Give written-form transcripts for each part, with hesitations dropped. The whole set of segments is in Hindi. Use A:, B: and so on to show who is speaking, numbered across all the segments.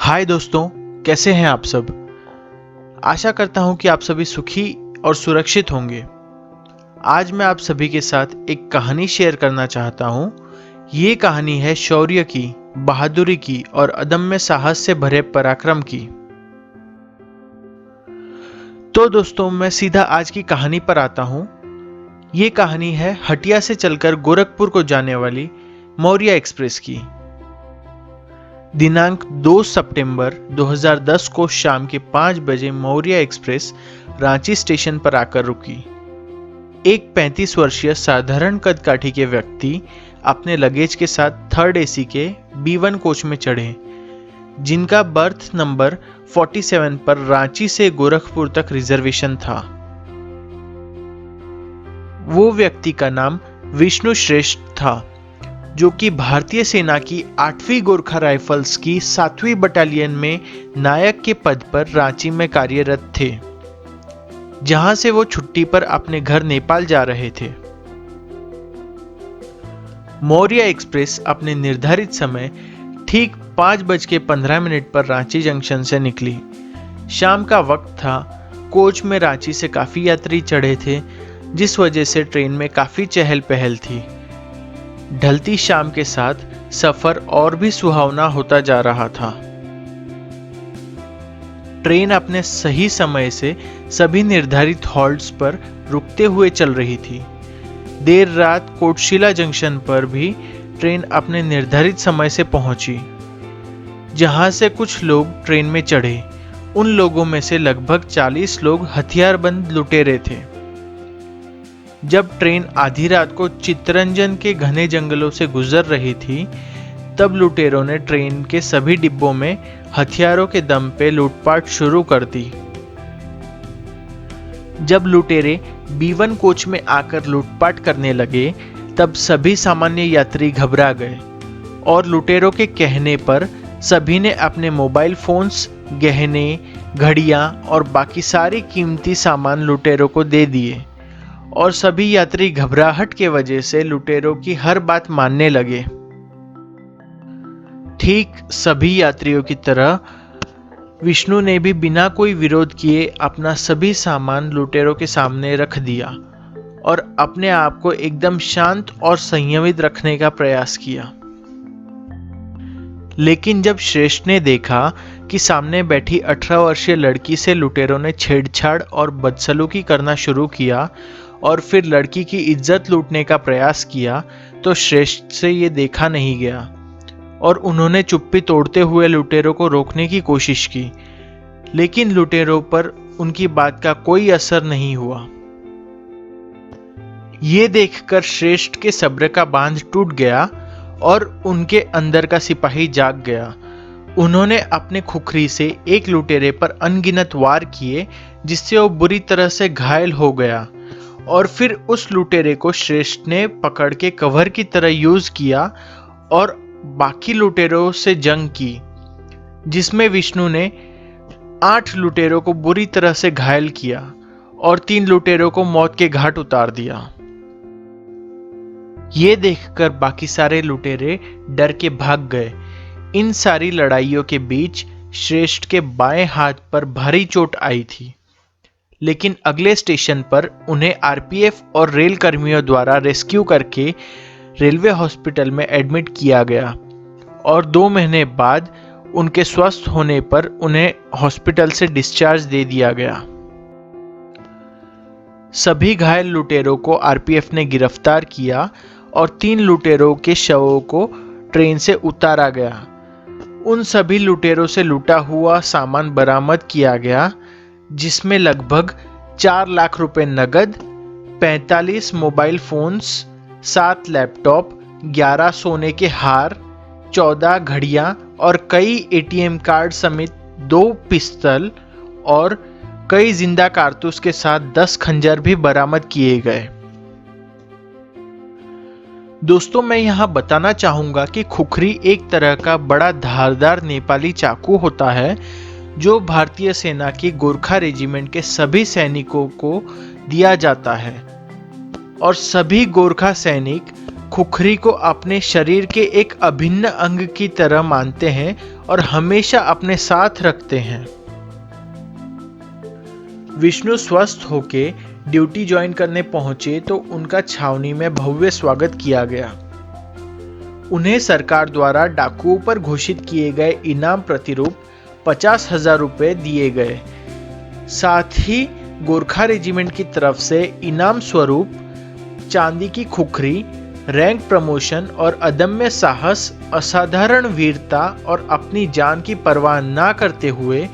A: हाय दोस्तों, कैसे हैं आप सब। आशा करता हूं कि आप सभी सुखी और सुरक्षित होंगे। आज मैं आप सभी के साथ एक कहानी शेयर करना चाहता हूं। ये कहानी है शौर्य की, बहादुरी की और अदम्य साहस से भरे पराक्रम की। तो दोस्तों, मैं सीधा आज की कहानी पर आता हूं। ये कहानी है हटिया से चलकर गोरखपुर को जाने वाली मौर्य एक्सप्रेस की। दिनांक 2 सितंबर 2010 को शाम के 5 बजे मौर्य एक्सप्रेस रांची स्टेशन पर आकर रुकी। एक 35 वर्षीय साधारण कद काठी के व्यक्ति अपने लगेज के साथ थर्ड एसी के B1 कोच में चढ़े, जिनका बर्थ नंबर 47 पर रांची से गोरखपुर तक रिजर्वेशन था। वो व्यक्ति का नाम विष्णु श्रेष्ठ था, जो कि भारतीय सेना की 8वीं गोरखा राइफल्स की 7वीं बटालियन में नायक के पद पर रांची में कार्यरत थे, जहां से वो छुट्टी पर अपने घर नेपाल जा रहे थे। मौर्य एक्सप्रेस अपने निर्धारित समय ठीक 5:15 पर रांची जंक्शन से निकली। शाम का वक्त था। कोच में रांची से काफी यात्री चढ़े थे, जिस वजह से ट्रेन में काफी चहल पहल थी। ढलती शाम के साथ सफर और भी सुहावना होता जा रहा था। ट्रेन अपने सही समय से सभी निर्धारित हॉल्ट्स पर रुकते हुए चल रही थी। देर रात कोटशिला जंक्शन पर भी ट्रेन अपने निर्धारित समय से पहुंची, जहां से कुछ लोग ट्रेन में चढ़े। उन लोगों में से लगभग 40 लोग हथियारबंद लुटेरे थे। जब ट्रेन आधी रात को चित्तरंजन के घने जंगलों से गुजर रही थी, तब लुटेरों ने ट्रेन के सभी डिब्बों में हथियारों के दम पे लूटपाट शुरू कर दी। जब लुटेरे B1 कोच में आकर लूटपाट करने लगे, तब सभी सामान्य यात्री घबरा गए और लुटेरों के कहने पर सभी ने अपने मोबाइल फोन्स, गहने, घड़ियां और बाकी सारी कीमती सामान लुटेरों को दे दिए और सभी यात्री घबराहट के वजह से लुटेरों की हर बात मानने लगे। ठीक सभी यात्रियों की तरह विष्णु ने भी बिना कोई विरोध किए अपना सभी सामान लुटेरों के सामने रख दिया और अपने आप को एकदम शांत और संयमित रखने का प्रयास किया। लेकिन जब श्रेष्ठ ने देखा कि सामने बैठी 18 वर्षीय लड़की से लुटेरों ने छेड़छाड़ और बदसलूकी करना शुरू किया और फिर लड़की की इज्जत लूटने का प्रयास किया, तो श्रेष्ठ से ये देखा नहीं गया और उन्होंने चुप्पी तोड़ते हुए लुटेरों को रोकने की कोशिश की। लेकिन लुटेरों पर उनकी बात का कोई असर नहीं हुआ। ये देखकर श्रेष्ठ के सब्र का बांध टूट गया और उनके अंदर का सिपाही जाग गया। उन्होंने अपने खुखरी से एक लुटेरे पर अनगिनत वार किए, जिससे वो बुरी तरह से घायल हो गया और फिर उस लुटेरे को श्रेष्ठ ने पकड़ के कवर की तरह यूज किया और बाकी लुटेरों से जंग की, जिसमें विष्णु ने 8 लुटेरों को बुरी तरह से घायल किया और 3 लुटेरों को मौत के घाट उतार दिया। ये देखकर बाकी सारे लुटेरे डर के भाग गए। इन सारी लड़ाइयों के बीच श्रेष्ठ के बाएं हाथ पर भारी चोट आई थी, लेकिन अगले स्टेशन पर उन्हें आरपीएफ और रेल कर्मियों द्वारा रेस्क्यू करके रेलवे हॉस्पिटल में एडमिट किया गया और 2 महीने बाद उनके स्वस्थ होने पर उन्हें हॉस्पिटल से डिस्चार्ज दे दिया गया। सभी घायल लुटेरों को आरपीएफ ने गिरफ्तार किया और 3 लुटेरों के शवों को ट्रेन से उतारा गया। उन सभी लुटेरों से लूटा हुआ सामान बरामद किया गया, जिसमें लगभग 4 लाख रुपए नगद, 45 मोबाइल फोन्स, 7 लैपटॉप, 11 सोने के हार, 14 घड़ियां और कई एटीएम कार्ड समेत 2 पिस्तल और कई जिंदा कारतूस के साथ 10 खंजर भी बरामद किए गए। दोस्तों, मैं यहाँ बताना चाहूंगा कि खुखरी एक तरह का बड़ा धारदार नेपाली चाकू होता है, जो भारतीय सेना की गोरखा रेजिमेंट के सभी सैनिकों को दिया जाता है और सभी गोरखा सैनिक खुखरी को अपने शरीर के एक अभिन्न अंग की तरह मानते हैं और हमेशा अपने साथ रखते हैं। विष्णु स्वस्थ होके ड्यूटी ज्वाइन करने पहुंचे तो उनका छावनी में भव्य स्वागत किया गया। उन्हें सरकार द्वारा डाकुओं पर घोषित किए गए इनाम प्रतिरूप 50,000 रुपये दिए गए। साथ ही गोरखा रेजिमेंट की तरफ से इनाम स्वरूप चांदी की खुखरी, रैंक प्रमोशन और अदम्य साहस, असाधारण वीरता और अपनी जान की परवाह न करते हुए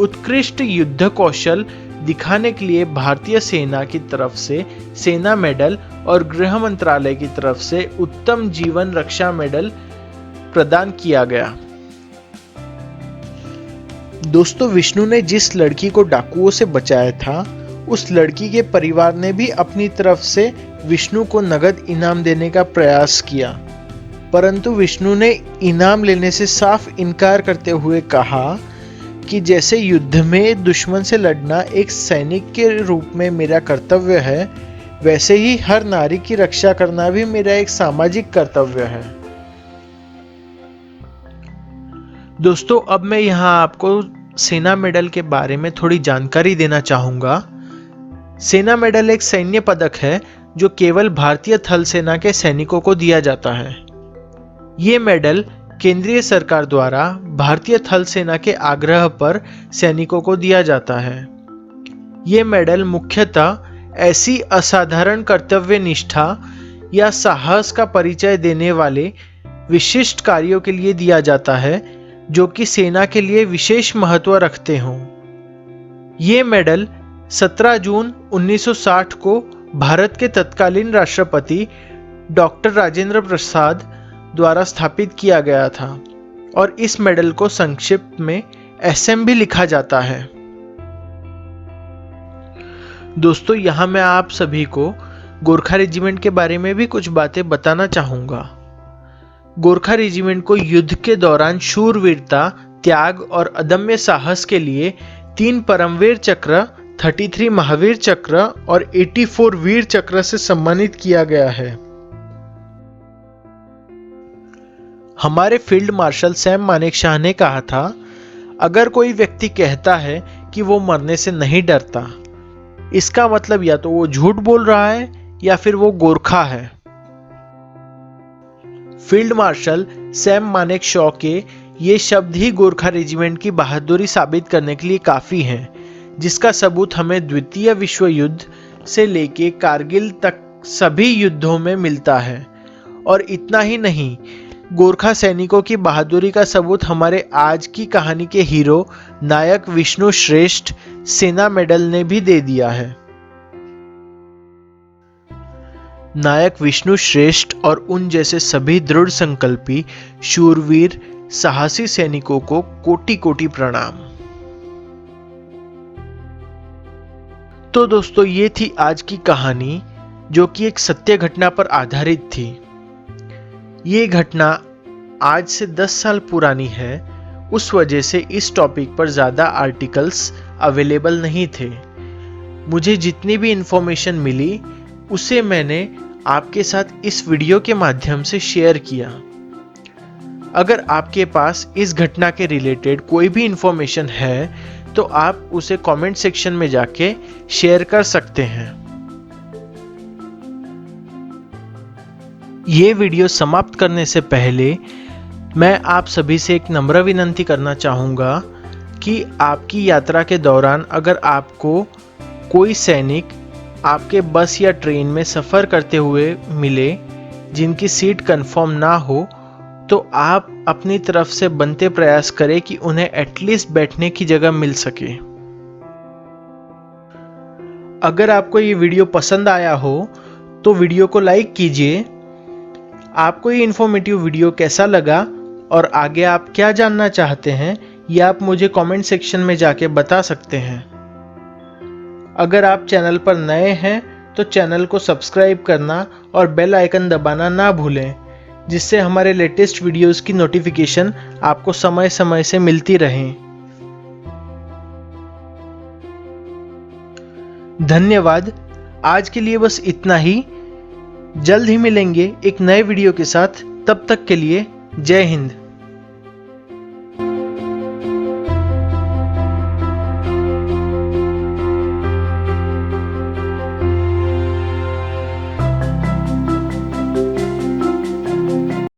A: उत्कृष्ट युद्ध कौशल दिखाने के लिए भारतीय सेना की तरफ से सेना मेडल और गृह मंत्रालय की तरफ से उत्तम जीवन रक्षा मेडल प्रदान किया गया। दोस्तों, विष्णु ने जिस लड़की को डाकुओं से बचाया था, उस लड़की के परिवार ने भी अपनी तरफ से विष्णु को नगद इनाम देने का प्रयास किया, परंतु विष्णु ने इनाम लेने से साफ इनकार करते हुए कहा कि जैसे युद्ध में दुश्मन से लड़ना एक सैनिक के रूप में मेरा कर्तव्य है, वैसे ही हर नारी की रक्षा करना भी मेरा एक सामाजिक कर्तव्य है। दोस्तों, अब मैं यहाँ आपको सेना मेडल के बारे में थोड़ी जानकारी देना चाहूँगा। सेना मेडल एक सैन्य पदक है जो केवल भारतीय थल सेना के सैनिकों को दिया जाता है। ये मेडल केंद्रीय सरकार द्वारा भारतीय थल सेना के आग्रह पर सैनिकों को दिया जाता है। ये मेडल मुख्यतः ऐसी असाधारण कर्तव्य निष्ठा या साहस का परिचय देने वाले विशिष्ट कार्यों के लिए दिया जाता है जो कि सेना के लिए विशेष महत्व रखते हों। ये मेडल 17 जून 1960 को भारत के तत्कालीन राष्ट्रपति डॉक्टर राजेंद्र प्रसाद द्वारा स्थापित किया गया था और इस मेडल को संक्षिप्त में SM भी लिखा जाता है। दोस्तों, यहाँ मैं आप सभी को गोरखा रेजिमेंट के बारे में भी कुछ बातें बताना चाहूँगा। गोरखा रेजिमेंट को युद्ध के दौरान शूरवीरता, त्याग और अदम्य साहस के लिए 3 परमवीर चक्र, 33 महावीर चक्र और 84 वीर चक्र से सम्मानित किया गया है। हमारे फील्ड मार्शल सैम मानेकशॉ ने कहा था, अगर कोई व्यक्ति कहता है कि वो मरने से नहीं डरता, इसका मतलब या तो वो झूठ बोल रहा है या फिर वो गोरखा है। फील्ड मार्शल सैम मानेकशॉ के ये शब्द ही गोरखा रेजिमेंट की बहादुरी साबित करने के लिए काफी हैं, जिसका सबूत हमें द्वितीय विश्व युद्ध से लेके कारगिल तक सभी युद्धों में मिलता है। और इतना ही नहीं, गोरखा सैनिकों की बहादुरी का सबूत हमारे आज की कहानी के हीरो नायक विष्णु श्रेष्ठ सेना मेडल ने भी दे दिया है। नायक विष्णु श्रेष्ठ और उन जैसे सभी दृढ़ संकल्पी शूरवीर साहसी सैनिकों को कोटि कोटि प्रणाम। तो दोस्तों, ये थी आज की कहानी जो कि एक सत्य घटना पर आधारित थी। ये घटना आज से 10 साल पुरानी है, उस वजह से इस टॉपिक पर ज़्यादा आर्टिकल्स अवेलेबल नहीं थे। मुझे जितनी भी इन्फॉर्मेशन मिली उसे मैंने आपके साथ इस वीडियो के माध्यम से शेयर किया। अगर आपके पास इस घटना के रिलेटेड कोई भी इन्फॉर्मेशन है तो आप उसे कमेंट सेक्शन में जाके शेयर कर सकते हैं। ये वीडियो समाप्त करने से पहले मैं आप सभी से एक नम्र विनंती करना चाहूँगा कि आपकी यात्रा के दौरान अगर आपको कोई सैनिक आपके बस या ट्रेन में सफ़र करते हुए मिले जिनकी सीट कंफर्म ना हो, तो आप अपनी तरफ से बनते प्रयास करें कि उन्हें एटलीस्ट बैठने की जगह मिल सके। अगर आपको ये वीडियो पसंद आया हो तो वीडियो को लाइक कीजिए। आपको ये इन्फॉर्मेटिव वीडियो कैसा लगा और आगे आप क्या जानना चाहते हैं, ये आप मुझे कमेंट सेक्शन में जाके बता सकते हैं। अगर आप चैनल पर नए हैं तो चैनल को सब्सक्राइब करना और बेल आइकन दबाना ना भूलें, जिससे हमारे लेटेस्ट वीडियोस की नोटिफिकेशन आपको समय समय से मिलती रहे। धन्यवाद। आज के लिए बस इतना ही। जल्द ही मिलेंगे एक नए वीडियो के साथ। तब तक के लिए जय हिंद।